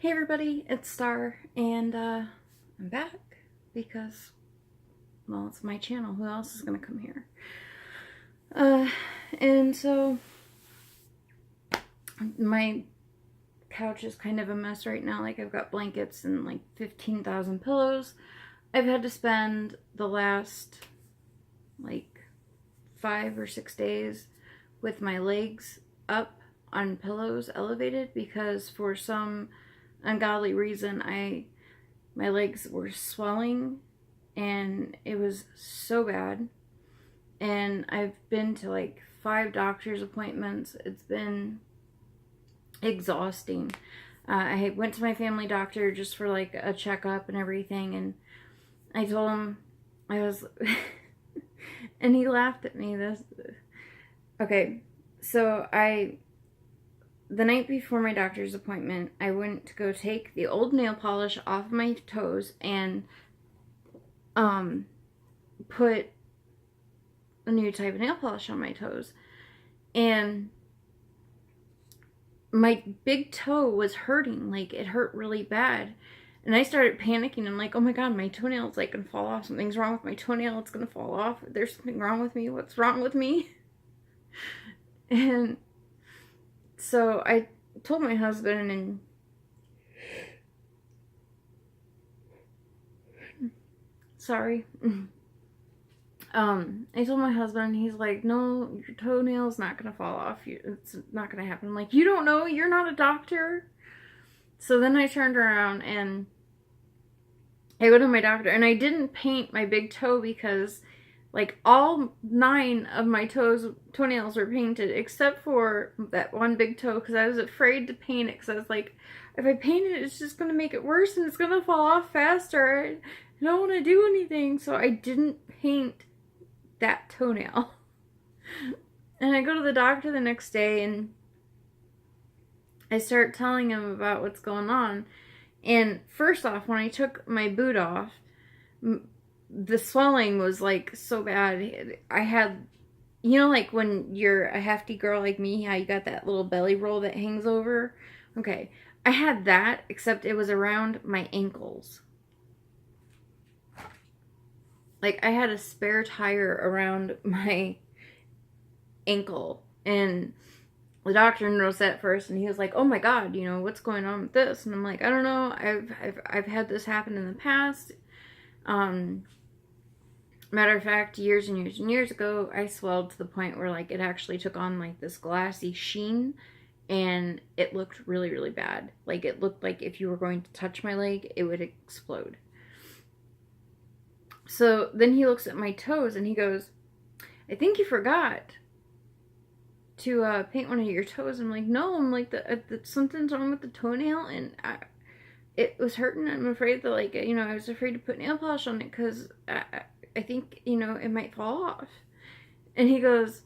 Hey everybody, it's Star, and I'm back because, well, it's my channel. Who else is gonna come here? And so my couch is kind of a mess right now. Like, I've got blankets and like 15,000 pillows. I've had to spend the last like 5 or 6 days with my legs up on pillows elevated because for some ungodly reason my legs were swelling and it was so bad. And I've been to like 5 doctor's appointments. It's been exhausting. I went to my family doctor just for like a checkup and everything, and I told him I was and he laughed at me. Okay, so the night before my doctor's appointment, I went to go take the old nail polish off my toes and put a new type of nail polish on my toes. And my big toe was hurting. Like, it hurt really bad. And I started panicking. I'm like, oh my god, my toenail's like gonna fall off. Something's wrong with my toenail. It's gonna fall off. There's something wrong with me. What's wrong with me? And so I told my husband, and sorry. I told my husband, and he's like, no, your toenail's not gonna fall off. It's not gonna happen. I'm like, you don't know? You're not a doctor. So then I turned around and I go to my doctor, and I didn't paint my big toe because like all 9 of my toenails were painted except for that one big toe, because I was afraid to paint it because I was like, if I paint it, it's just gonna make it worse and it's gonna fall off faster. I don't want to do anything, so I didn't paint that toenail. And I go to the doctor the next day and I start telling him about what's going on. And first off, when I took my boot off, the swelling was like so bad. I had, you know, like when you're a hefty girl like me, how you got that little belly roll that hangs over? Okay, I had that, except it was around my ankles. Like, I had a spare tire around my ankle, and the doctor noticed that first, and he was like, oh my god, you know, what's going on with this? And I'm like, I don't know, I've had this happen in the past. Matter of fact, years and years and years ago, I swelled to the point where like it actually took on like this glassy sheen, and it looked really, really bad. Like, it looked like if you were going to touch my leg, it would explode. So then he looks at my toes and he goes, I think you forgot to paint one of your toes. I'm like, no, I'm like, something's wrong with the toenail, and it was hurting. I'm afraid that, like, you know, I was afraid to put nail polish on it because I think, you know, it might fall off. And he goes,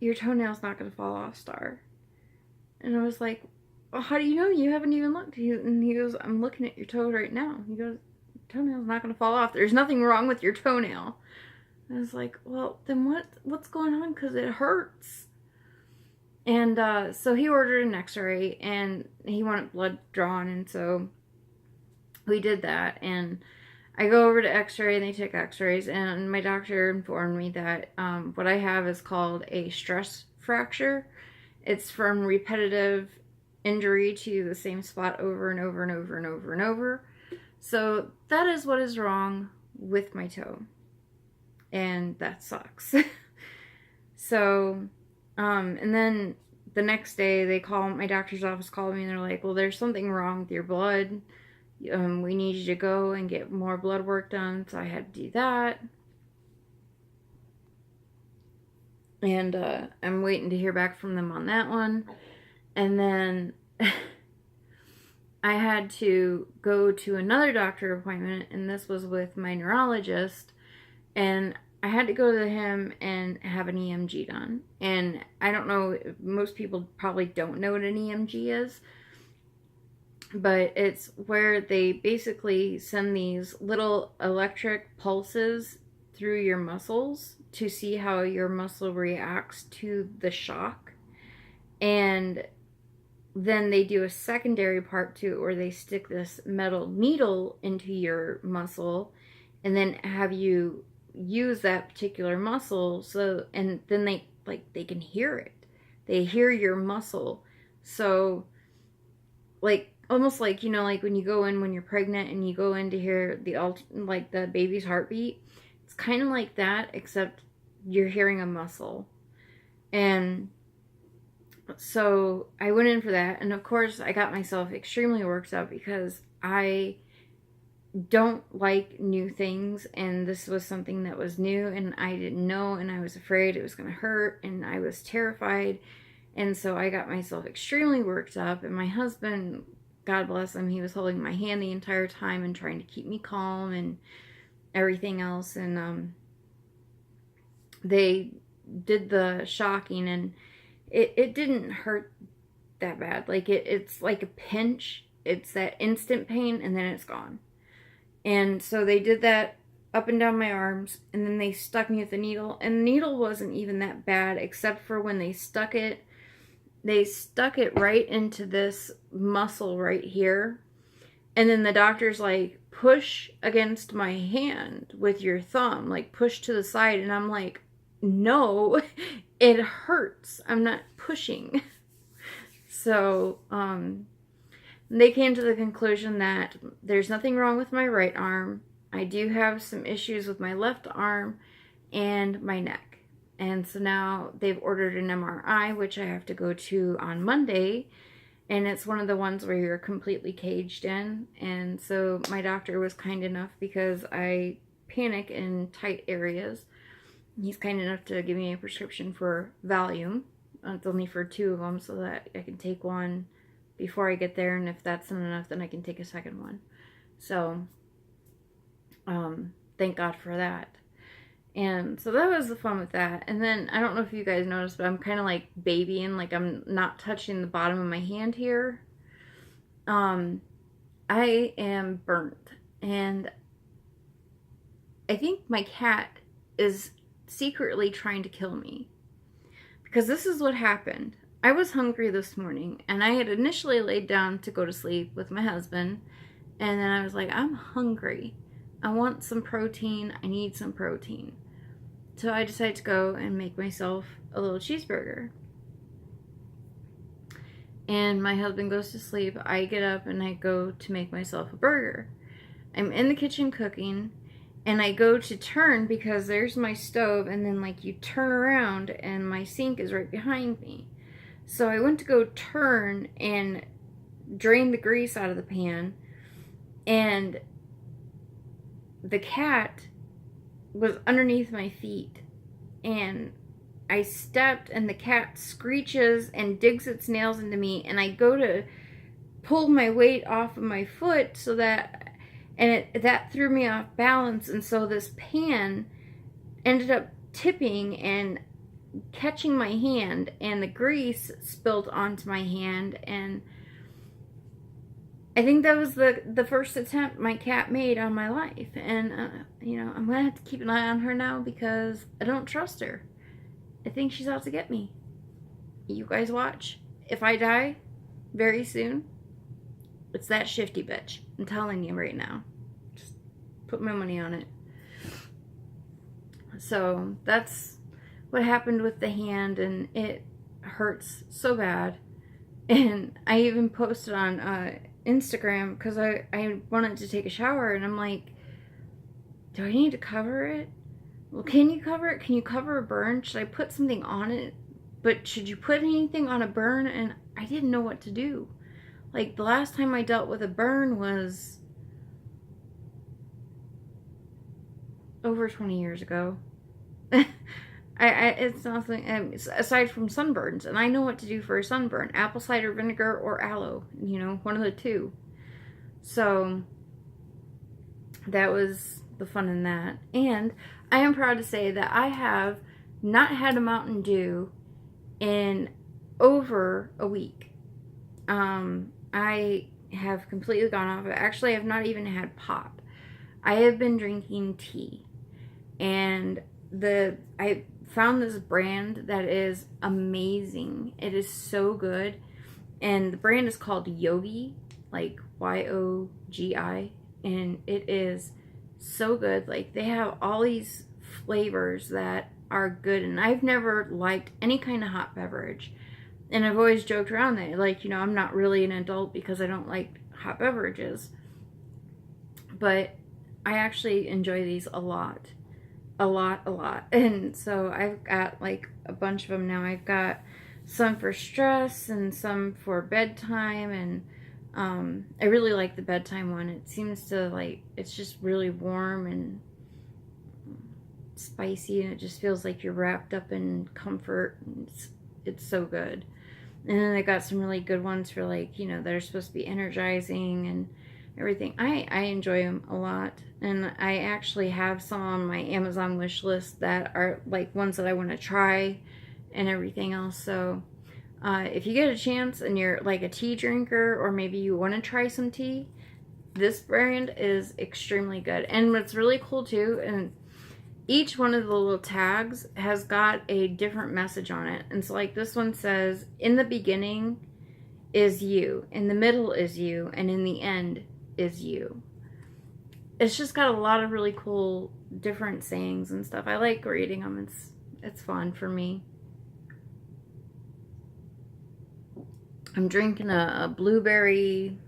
your toenail's not going to fall off, Star. And I was like, well, how do you know? You haven't even looked. And he goes, I'm looking at your toe right now. He goes, toenail's not going to fall off. There's nothing wrong with your toenail. I was like, well, then what's going on? Because it hurts. And so he ordered an x-ray, and he wanted blood drawn, and so we did that. And I go over to x-ray, and they take x-rays, and my doctor informed me that what I have is called a stress fracture. It's from repetitive injury to the same spot over and over and over and over and over. So that is what is wrong with my toe. And that sucks. So, and then the next day my doctor's office called me, and they're like, well, there's something wrong with your blood. We need you to go and get more blood work done. So I had to do that. And I'm waiting to hear back from them on that one. And then I had to go to another doctor appointment, and this was with my neurologist, and I had to go to him and have an EMG done. And I don't know, most people probably don't know what an EMG is, but it's where they basically send these little electric pulses through your muscles to see how your muscle reacts to the shock. And then they do a secondary part to it where they stick this metal needle into your muscle and then have you use that particular muscle. So, and then they can hear it. They hear your muscle. So like almost like, you know, like when you go in when you're pregnant and you go in to hear like the baby's heartbeat. It's kind of like that, except you're hearing a muscle. And so I went in for that, and of course I got myself extremely worked up because I don't like new things, and this was something that was new and I didn't know, and I was afraid it was going to hurt, and I was terrified. And so I got myself extremely worked up, and my husband, God bless him, he was holding my hand the entire time and trying to keep me calm and everything else. And they did the shocking, and it didn't hurt that bad. Like it's like a pinch. It's that instant pain, and then it's gone. And so they did that up and down my arms, and then they stuck me with the needle, and the needle wasn't even that bad, except for when they stuck it right into this muscle right here. And then the doctor's like, push against my hand with your thumb, like push to the side. And I'm like, no, it hurts. I'm not pushing. So, they came to the conclusion that there's nothing wrong with my right arm. I do have some issues with my left arm and my neck. And so now they've ordered an MRI, which I have to go to on Monday. And it's one of the ones where you're completely caged in. And so my doctor was kind enough, because I panic in tight areas. He's kind enough to give me a prescription for Valium. It's only for 2 of them, so that I can take one before I get there, and if that's not enough, then I can take a second one. So, thank God for that. And so that was the fun with that. And then, I don't know if you guys noticed, but I'm kind of like babying, like I'm not touching the bottom of my hand here. I am burnt, and I think my cat is secretly trying to kill me. Because this is what happened. I was hungry this morning, and I had initially laid down to go to sleep with my husband, and then I was like, I'm hungry. I want some protein. I need some protein. So I decided to go and make myself a little cheeseburger. And my husband goes to sleep. I get up and I go to make myself a burger. I'm in the kitchen cooking, and I go to turn because there's my stove, and then like you turn around and my sink is right behind me. So I went to go turn and drain the grease out of the pan, and the cat was underneath my feet, and I stepped, and the cat screeches and digs its nails into me, and I go to pull my weight off of my foot so that, and that threw me off balance, and so this pan ended up tipping and catching my hand, and the grease spilled onto my hand. And I think that was the first attempt my cat made on my life. And you know, I'm gonna have to keep an eye on her now, because I don't trust her. I think she's out to get me. You guys watch. If I die very soon, it's that shifty bitch. I'm telling you right now. Just put my money on it. So that's what happened with the hand, and it hurts so bad. And I even posted on Instagram, because I wanted to take a shower, and I'm like, do I need to cover it? Well, can you cover it? Can you cover a burn? Should I put something on it? But should you put anything on a burn? And I didn't know what to do. Like, the last time I dealt with a burn was over 20 years ago. It's nothing, aside from sunburns, and I know what to do for a sunburn: apple cider vinegar or aloe, you know, one of the two. So that was the fun in that. And I am proud to say that I have not had a Mountain Dew in over a week. I have completely gone off it. Actually, I've not even had pop. I have been drinking tea, and I found this brand that is amazing. It is so good. And the brand is called Yogi, like Yogi, and it is so good. Like, they have all these flavors that are good, and I've never liked any kind of hot beverage. And I've always joked around that, like, I'm not really an adult because I don't like hot beverages. But I actually enjoy these a lot. A lot, a lot. And so I've got like a bunch of them now. I've got some for stress and some for bedtime. And I really like the bedtime one. It seems to, like, it's just really warm and spicy, and it just feels like you're wrapped up in comfort. And it's so good. And then I got some really good ones for, like, that are supposed to be energizing and everything. I enjoy them a lot. And I actually have some on my Amazon wish list that are like ones that I want to try and everything else. So if you get a chance and you're like a tea drinker, or maybe you want to try some tea, this brand is extremely good. And what's really cool too, and each one of the little tags has got a different message on it. And so, like, this one says, in the beginning is you, in the middle is you, and in the end is you. It's just got a lot of really cool different sayings and stuff. I like reading them. It's fun for me. I'm drinking a blueberry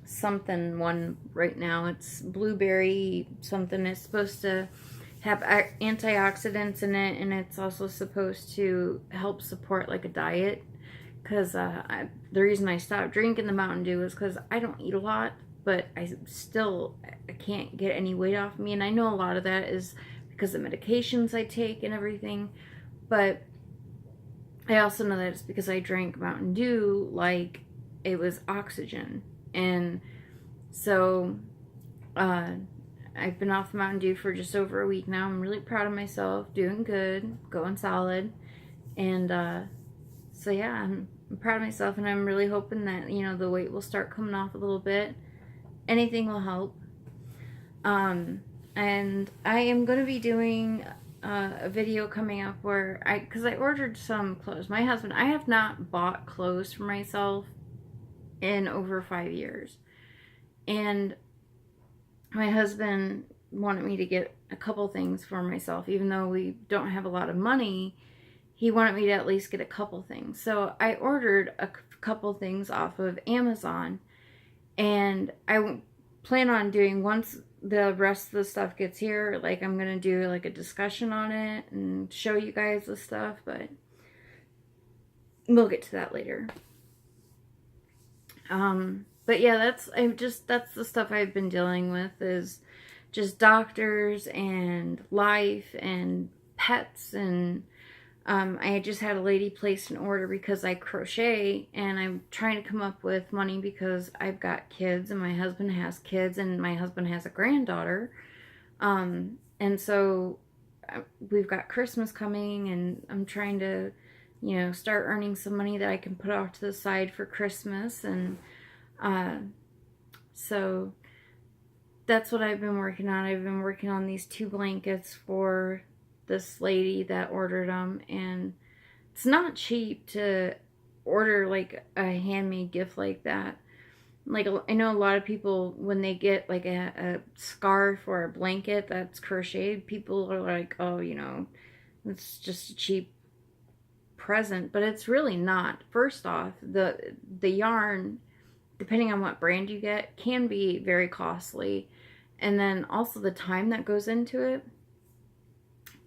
something one right now. It's blueberry something. It's supposed to have antioxidants in it, and it's also supposed to help support like a diet, because the reason I stopped drinking the Mountain Dew is because I don't eat a lot, but I can't get any weight off me. And I know a lot of that is because of medications I take and everything, but I also know that it's because I drank Mountain Dew like it was oxygen. And so I've been off Mountain Dew for just over a week now. I'm really proud of myself, doing good, going solid. And so yeah, I'm proud of myself, and I'm really hoping that, the weight will start coming off a little bit. Anything will help. And I am going to be doing a video coming up where because I ordered some clothes. My husband, I have not bought clothes for myself in over 5 years. And my husband wanted me to get a couple things for myself. Even though we don't have a lot of money, he wanted me to at least get a couple things. So I ordered a couple things off of Amazon, and I plan on doing, once the rest of the stuff gets here, like, I'm going to do like a discussion on it and show you guys the stuff, but we'll get to that later. But yeah, that's the stuff I've been dealing with, is just doctors and life and pets. And I just had a lady place an order because I crochet, and I'm trying to come up with money because I've got kids, and my husband has kids, and my husband has a granddaughter. And so we've got Christmas coming, and I'm trying to, start earning some money that I can put off to the side for Christmas. And so that's what I've been working on. I've been working on these 2 blankets for this lady that ordered them, and it's not cheap to order like a handmade gift like that. Like, I know a lot of people, when they get like a scarf or a blanket that's crocheted, people are like, oh, it's just a cheap present. But it's really not. First off, the yarn, depending on what brand you get, can be very costly. And then also the time that goes into it.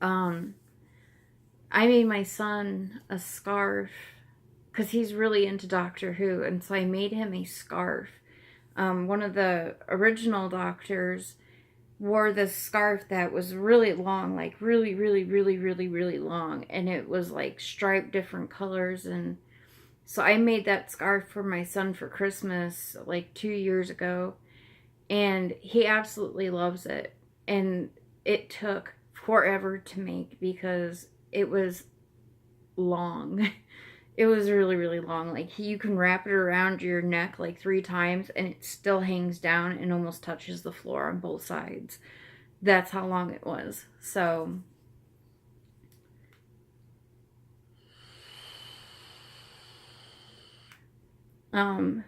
I made my son a scarf because he's really into Doctor Who, and so I made him a scarf. One of the original doctors wore this scarf that was really long, like really, really, really, really, really long, and it was like striped different colors. And so I made that scarf for my son for Christmas like 2 years ago, and he absolutely loves it. And it took forever to make because it was long. It was really, really long. Like, you can wrap it around your neck like 3 times and it still hangs down and almost touches the floor on both sides. That's how long it was. So Um,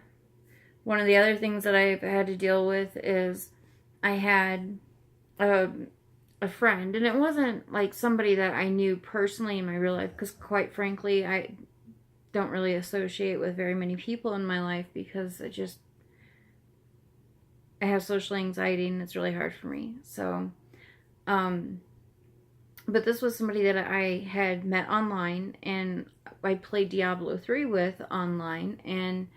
One of the other things that I've had to deal with is I had a, a friend, and it wasn't like somebody that I knew personally in my real life, because quite frankly, I don't really associate with very many people in my life because I have social anxiety and it's really hard for me. So, um, but this was somebody that I had met online and I played Diablo 3 with online, and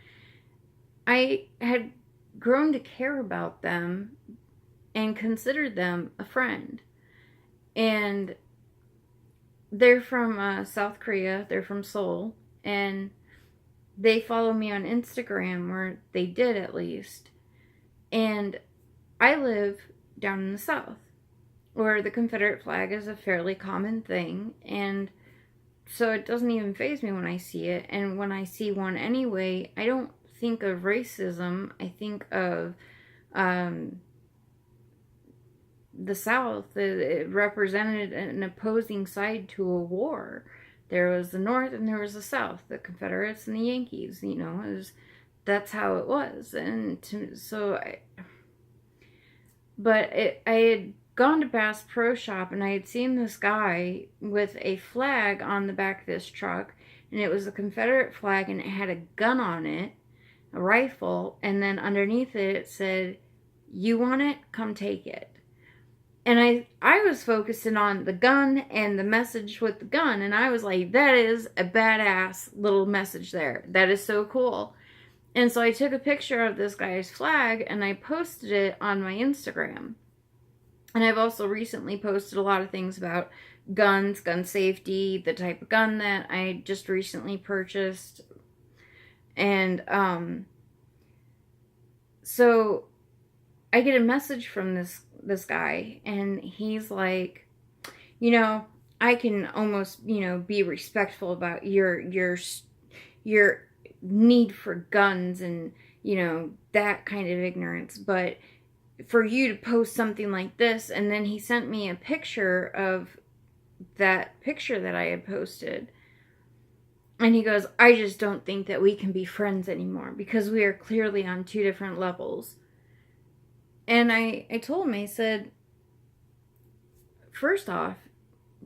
I had grown to care about them and considered them a friend. And they're from South Korea, they're from Seoul, and they follow me on Instagram, or they did at least. And I live down in the South, where the Confederate flag is a fairly common thing, and so it doesn't even faze me when I see it. And when I see one anyway, I don't think of racism. I think of the South. It represented an opposing side to a war. There was the North and there was the South, the Confederates and the Yankees. That's how it was. I had gone to Bass Pro Shop and I had seen this guy with a flag on the back of this truck, and it was a Confederate flag and it had a gun on it, a rifle, and then underneath it said, "You want it? Come take it." And I was focusing on the gun and the message with the gun, and I was like, that is a badass little message there. That is so cool. And so I took a picture of this guy's flag and I posted it on my Instagram. And I've also recently posted a lot of things about guns, gun safety, the type of gun that I just recently purchased. And so I get a message from this guy, and he's like, I can almost, be respectful about your need for guns and, that kind of ignorance, but for you to post something like this. And then he sent me a picture of that picture that I had posted. And he goes, "I just don't think that we can be friends anymore because we are clearly on two different levels." And I told him, I said, first off,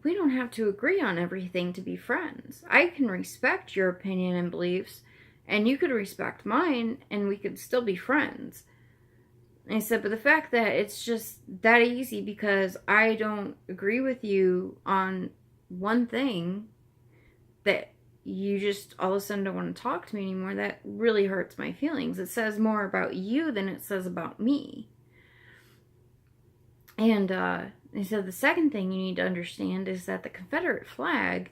we don't have to agree on everything to be friends. I can respect your opinion and beliefs, and you could respect mine, and we could still be friends. And I said, but the fact that it's just that easy because I don't agree with you on one thing, that you just all of a sudden don't want to talk to me anymore, that really hurts my feelings. It says more about you than it says about me. And he said the second thing you need to understand is that the Confederate flag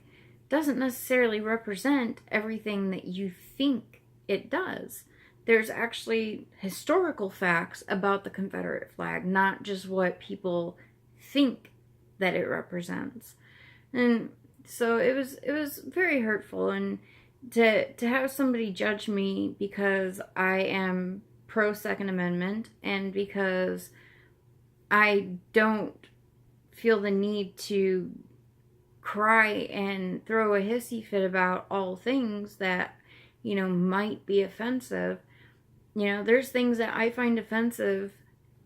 doesn't necessarily represent everything that you think it does. There's actually historical facts about the Confederate flag, not just what people think that it represents. And so it was very hurtful, and to have somebody judge me because I am pro Second Amendment and because I don't feel the need to cry and throw a hissy fit about all things that, might be offensive. There's things that I find offensive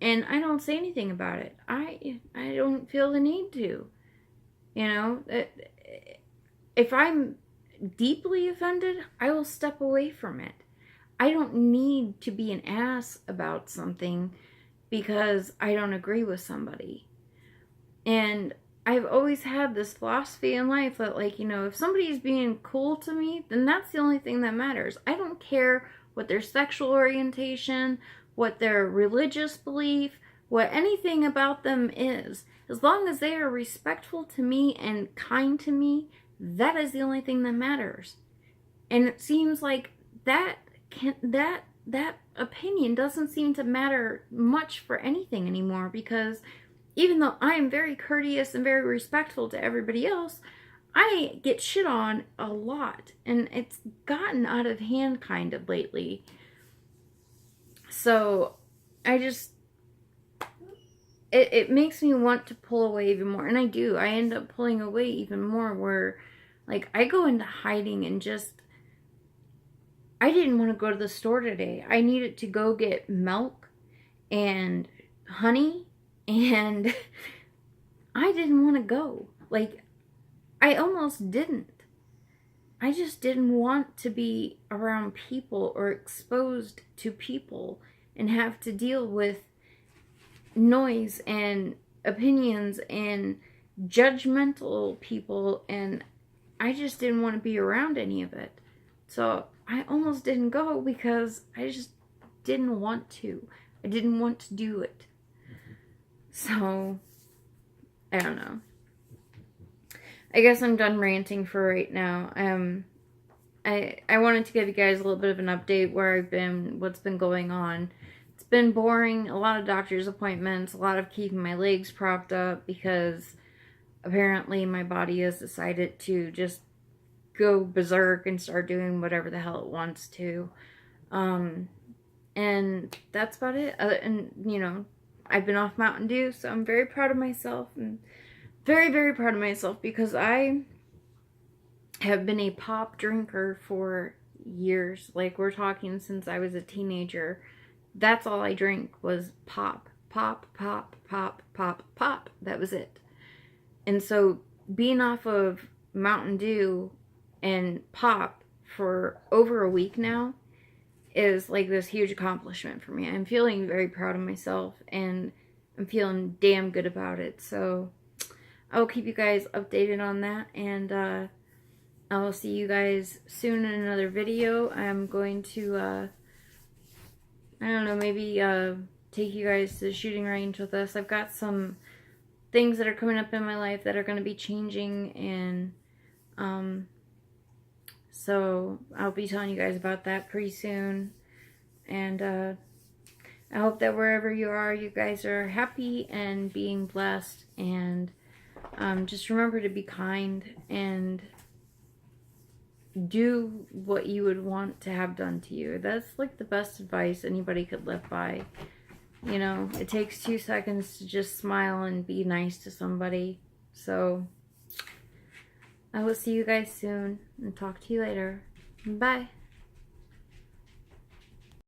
and I don't say anything about it. I don't feel the need to. If I'm deeply offended, I will step away from it. I don't need to be an ass about something because I don't agree with somebody. And I've always had this philosophy in life that, if somebody's being cool to me, then that's the only thing that matters. I don't care what their sexual orientation, what their religious belief, what anything about them is. As long as they are respectful to me and kind to me, that is the only thing that matters. And it seems like that opinion doesn't seem to matter much for anything anymore, because even though I am very courteous and very respectful to everybody else, I get shit on a lot, and it's gotten out of hand kind of lately. So it makes me want to pull away even more, and I do. I end up pulling away even more, where I go into hiding and I didn't want to go to the store today. I needed to go get milk and honey, and I didn't want to go. Like, I almost didn't. I just didn't want to be around people or exposed to people and have to deal with noise and opinions and judgmental people, and I just didn't want to be around any of it. So I almost didn't go because I just didn't want to. I didn't want to do it. So, I don't know. I guess I'm done ranting for right now. I wanted to give you guys a little bit of an update where I've been, what's been going on. It's been boring, a lot of doctor's appointments, a lot of keeping my legs propped up because apparently my body has decided to just go berserk and start doing whatever the hell it wants to. And that's about it. And, you know, I've been off Mountain Dew, so I'm very proud of myself. And very, very proud of myself because I have been a pop drinker for years. Like, we're talking since I was a teenager. That's all I drank was pop. Pop, pop, pop, pop, pop. That was it. And so being off of Mountain Dew and pop for over a week now is like this huge accomplishment for me. I'm feeling very proud of myself and I'm feeling damn good about it. So I'll keep you guys updated on that, and I will see you guys soon in another video. I'm going to, I don't know, maybe take you guys to the shooting range with us. I've got some things that are coming up in my life that are going to be changing, and so I'll be telling you guys about that pretty soon. And I hope that wherever you are, you guys are happy and being blessed, and just remember to be kind and do what you would want to have done to you. That's like the best advice anybody could live by. You know, it takes 2 seconds to just smile and be nice to somebody. So I will see you guys soon and talk to you later. Bye.